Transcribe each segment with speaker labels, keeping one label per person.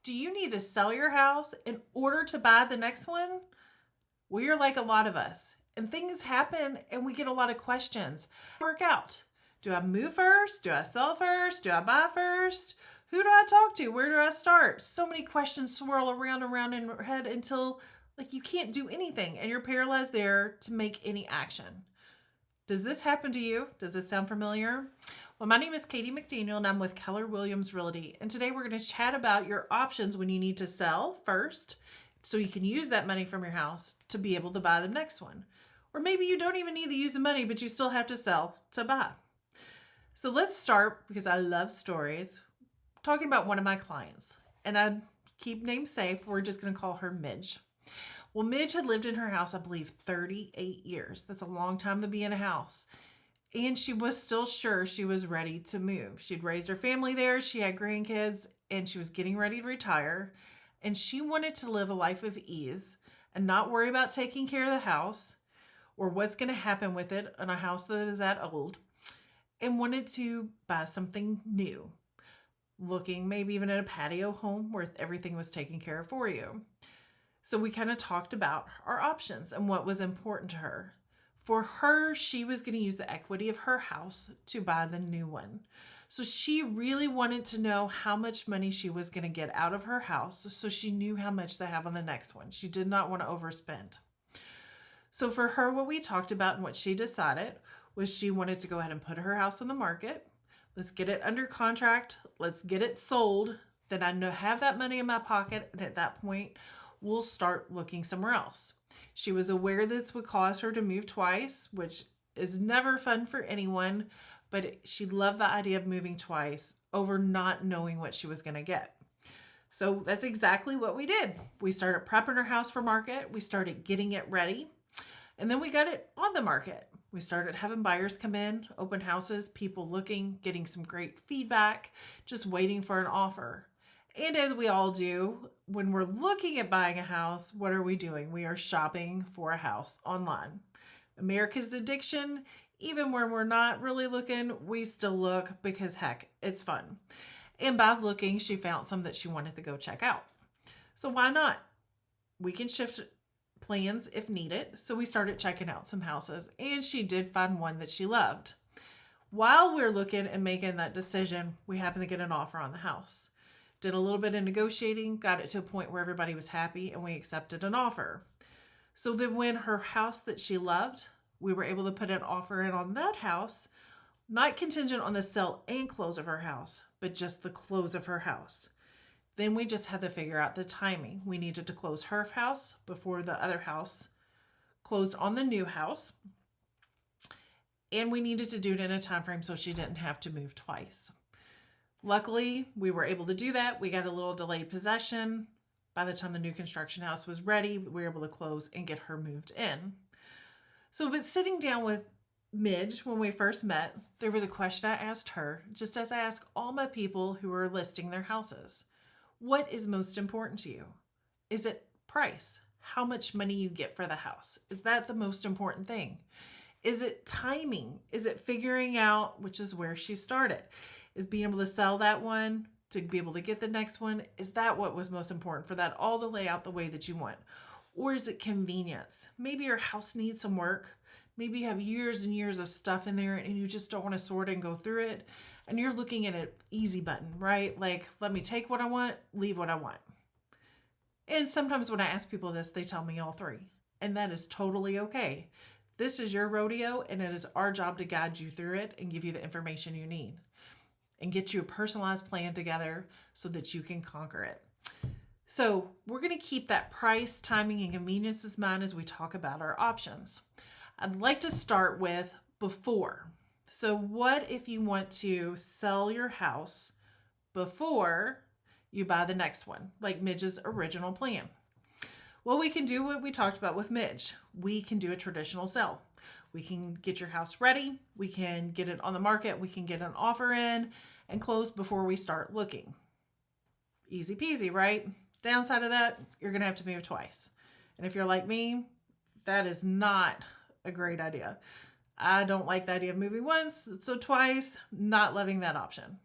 Speaker 1: Do you need to sell your house in order to buy the next one? Well, you're like a lot of us, and things happen and we get a lot of questions. Work out. Do I move first? Do I sell first? Do I buy first? Who do I talk to? Where do I start? So many questions swirl around and around in your head until like you can't do anything and you're paralyzed there to make any action. Does this happen to you? Does this sound familiar? Well, my name is Katie McDaniel and I'm with Keller Williams Realty. And today we're going to chat about your options when you need to sell first so you can use that money from your house to be able to buy the next one. Or maybe you don't even need to use the money, but you still have to sell to buy. So let's start, because I love stories, talking about one of my clients. And I keep names safe. We're just going to call her Midge. Well, Midge had lived in her house, I believe, 38 years. That's a long time to be in a house. And she was still sure she was ready to move. She'd raised her family there, she had grandkids, and she was getting ready to retire. And she wanted to live a life of ease and not worry about taking care of the house or what's going to happen with it in a house that is that old, and wanted to buy something new, looking maybe even at a patio home where everything was taken care of for you. So we kind of talked about our options and what was important to her. For her, she was going to use the equity of her house to buy the new one. So she really wanted to know how much money she was going to get out of her house so she knew how much to have on the next one. She did not want to overspend. So for her, what we talked about and what she decided was she wanted to go ahead and put her house on the market. Let's get it under contract. Let's get it sold. Then I know have that money in my pocket. And at that point, we'll start looking somewhere else. She was aware this would cause her to move twice, which is never fun for anyone, but she loved the idea of moving twice over not knowing what she was going to get. So that's exactly what we did. We started prepping her house for market. We started getting it ready. And then we got it on the market. We started having buyers come in, open houses, people looking, getting some great feedback, just waiting for an offer. And as we all do, when we're looking at buying a house, what are we doing? We are shopping for a house online. America's addiction, even when we're not really looking, we still look because heck, it's fun. And by looking, she found some that she wanted to go check out. So why not? We can shift plans if needed. So we started checking out some houses and she did find one that she loved. While we're looking and making that decision, we happened to get an offer on the house. Did a little bit of negotiating, got it to a point where everybody was happy, and we accepted an offer. So then when her house that she loved, we were able to put an offer in on that house, not contingent on the sale and close of her house, but just the close of her house. Then we just had to figure out the timing. We needed to close her house before the other house closed on the new house. And we needed to do it in a time frame so she didn't have to move twice. Luckily, we were able to do that. We got a little delayed possession. By the time the new construction house was ready, we were able to close and get her moved in. So, but sitting down with Midge when we first met, there was a question I asked her, just as I ask all my people who are listing their houses. What is most important to you? Is it price? How much money you get for the house? Is that the most important thing? Is it timing? Is it figuring out, which is where she started, is being able to sell that one to be able to get the next one? Is that what was most important for that all to lay out the way that you want? Or is it convenience? Maybe your house needs some work. Maybe you have years and years of stuff in there and you just don't want to sort and go through it. And you're looking at an easy button, right? Like, let me take what I want, leave what I want. And sometimes when I ask people this, they tell me all three. And that is totally okay. This is your rodeo and it is our job to guide you through it and give you the information you need and get you a personalized plan together so that you can conquer it. So we're going to keep that price, timing, and convenience in mind as we talk about our options. I'd like to start with before. So what if you want to sell your house before you buy the next one, like Midge's original plan? Well, we can do what we talked about with Midge. We can do a traditional sell. We can get your house ready. We can get it on the market. We can get an offer in and close before we start looking. Easy peasy, right? Downside of that, you're going to have to move twice. And if you're like me, that is not a great idea. I don't like the idea of moving once, so twice, not loving that option.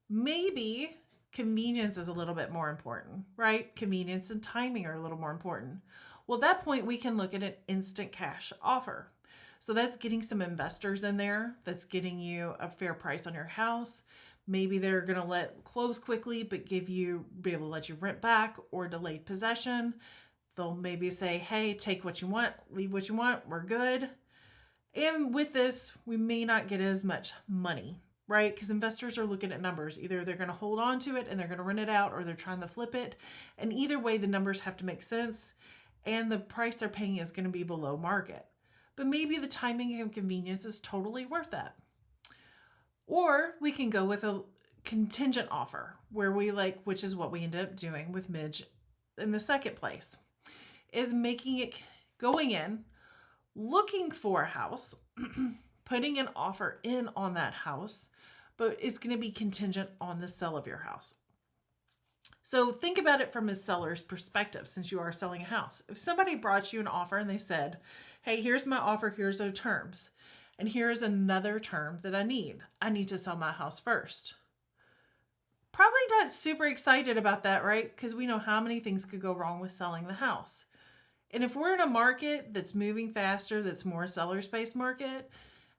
Speaker 1: Maybe convenience is a little bit more important, right? Convenience and timing are a little more important. Well, at that point, we can look at an instant cash offer. So that's getting some investors in there. That's getting you a fair price on your house. Maybe they're going to let close quickly, but be able to let you rent back or delayed possession. They'll maybe say, hey, take what you want, leave what you want, we're good. And with this, we may not get as much money, right? Because investors are looking at numbers. Either they're going to hold on to it and they're going to rent it out, or they're trying to flip it. And either way, the numbers have to make sense, and the price they're paying is going to be below market. But maybe the timing and convenience is totally worth that. Or we can go with a contingent offer, where which is what we ended up doing with Midge in the second place, is going in, looking for a house, putting an offer in on that house, but it's going to be contingent on the sale of your house. So think about it from a seller's perspective, since you are selling a house. If somebody brought you an offer and they said, hey, here's my offer, here's the terms, and here's another term that I need to sell my house first. Probably not super excited about that, right? Because we know how many things could go wrong with selling the house. And if we're in a market that's moving faster, that's more a seller's-based market,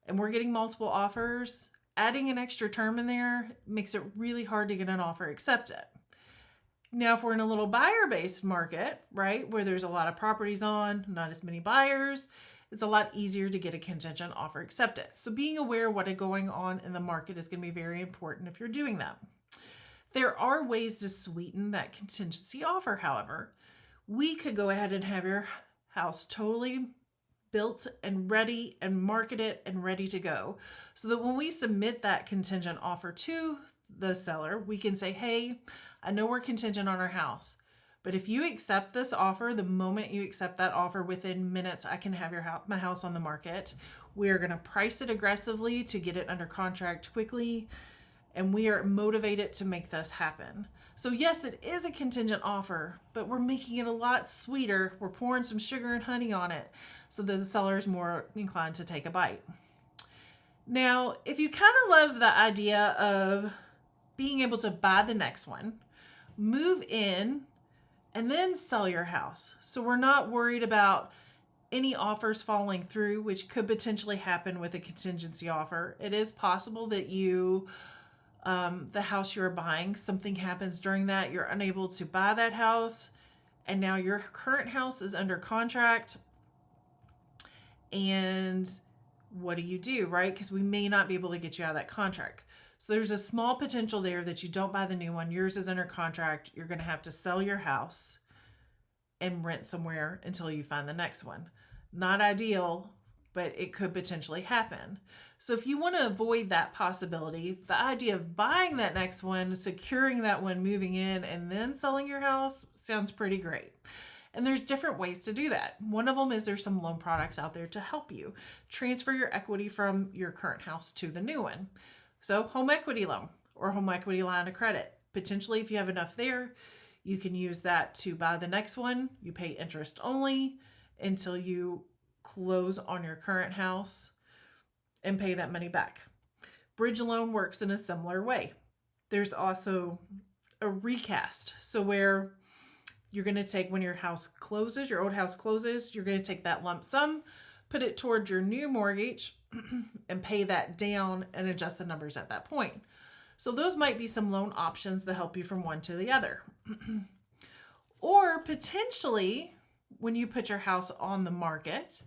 Speaker 1: and we're getting multiple offers, adding an extra term in there makes it really hard to get an offer accepted. Now, if we're in a little buyer-based market, right, where there's a lot of properties on, not as many buyers, it's a lot easier to get a contingent offer accepted. So being aware of what is going on in the market is going to be very important if you're doing that. There are ways to sweeten that contingency offer, however. We could go ahead and have your house totally built and ready and marketed and ready to go, so that when we submit that contingent offer to the seller, we can say, hey, I know we're contingent on our house, but if you accept this offer, the moment you accept that offer, within minutes, I can have my house on the market. We're going to price it aggressively to get it under contract quickly, and we are motivated to make this happen. So yes, it is a contingent offer, but we're making it a lot sweeter. We're pouring some sugar and honey on it so that the seller is more inclined to take a bite. Now, if you kind of love the idea of being able to buy the next one, move in, and then sell your house, so we're not worried about any offers falling through, which could potentially happen with a contingency offer. It is possible that the house you're buying, something happens during that, you're unable to buy that house, and now your current house is under contract. And what do, right? Because we may not be able to get you out of that contract. So there's a small potential there that you don't buy the new one, yours is under contract, you're going to have to sell your house and rent somewhere until you find the next one. Not ideal, but it could potentially happen. So if you want to avoid that possibility, the idea of buying that next one, securing that one, moving in, and then selling your house sounds pretty great. And there's different ways to do that. One of them is there's some loan products out there to help you transfer your equity from your current house to the new one. So home equity loan or home equity line of credit. Potentially, if you have enough there, you can use that to buy the next one. You pay interest only until you close on your current house and pay that money back. Bridge loan works in a similar way. There's also a recast. So where you're going to take, when your house closes, your old house closes, you're going to take that lump sum, put it towards your new mortgage and pay that down and adjust the numbers at that point. So those might be some loan options that help you from one to the other. Or potentially, when you put your house on the market,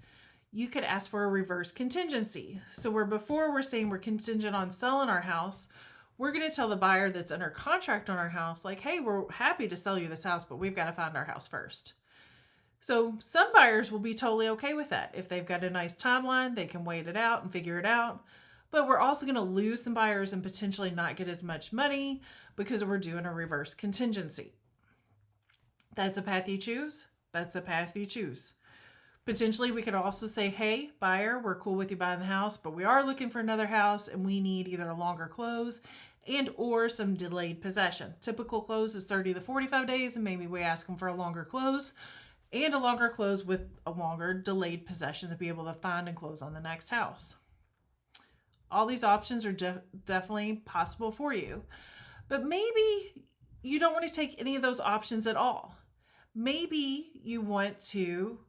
Speaker 1: you could ask for a reverse contingency. So where before we're saying we're contingent on selling our house, we're going to tell the buyer that's under contract on our house, like, hey, we're happy to sell you this house, but we've got to find our house first. So some buyers will be totally okay with that. If they've got a nice timeline, they can wait it out and figure it out. But we're also going to lose some buyers and potentially not get as much money because we're doing a reverse contingency. That's a path you choose. That's the path you choose. Potentially, we could also say, hey, buyer, we're cool with you buying the house, but we are looking for another house and we need either a longer close and or some delayed possession. Typical close is 30 to 45 days, and maybe we ask them for a longer close and a longer close with a longer delayed possession to be able to find and close on the next house. All these options are definitely possible for you. But maybe you don't want to take any of those options at all. Maybe you want to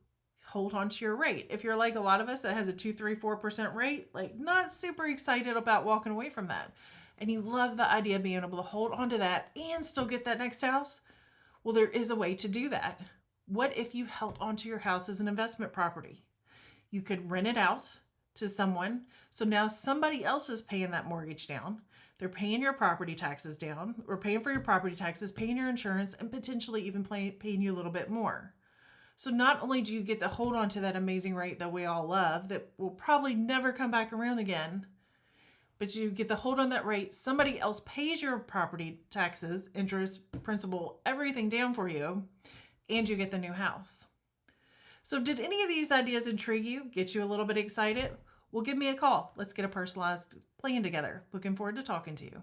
Speaker 1: hold on to your rate. If you're like a lot of us that has a 2, 3, 4% rate, like not super excited about walking away from that, and you love the idea of being able to hold on to that and still get that next house, well, there is a way to do that. What if you held onto your house as an investment property? You could rent it out to someone. So now somebody else is paying that mortgage down. They're paying your property taxes down, or paying for your property taxes, paying your insurance, and potentially even paying you a little bit more. So not only do you get to hold on to that amazing rate that we all love, that will probably never come back around again, but you get to hold on that rate. Somebody else pays your property taxes, interest, principal, everything down for you, and you get the new house. So did any of these ideas intrigue you, get you a little bit excited? Well, give me a call. Let's get a personalized plan together. Looking forward to talking to you.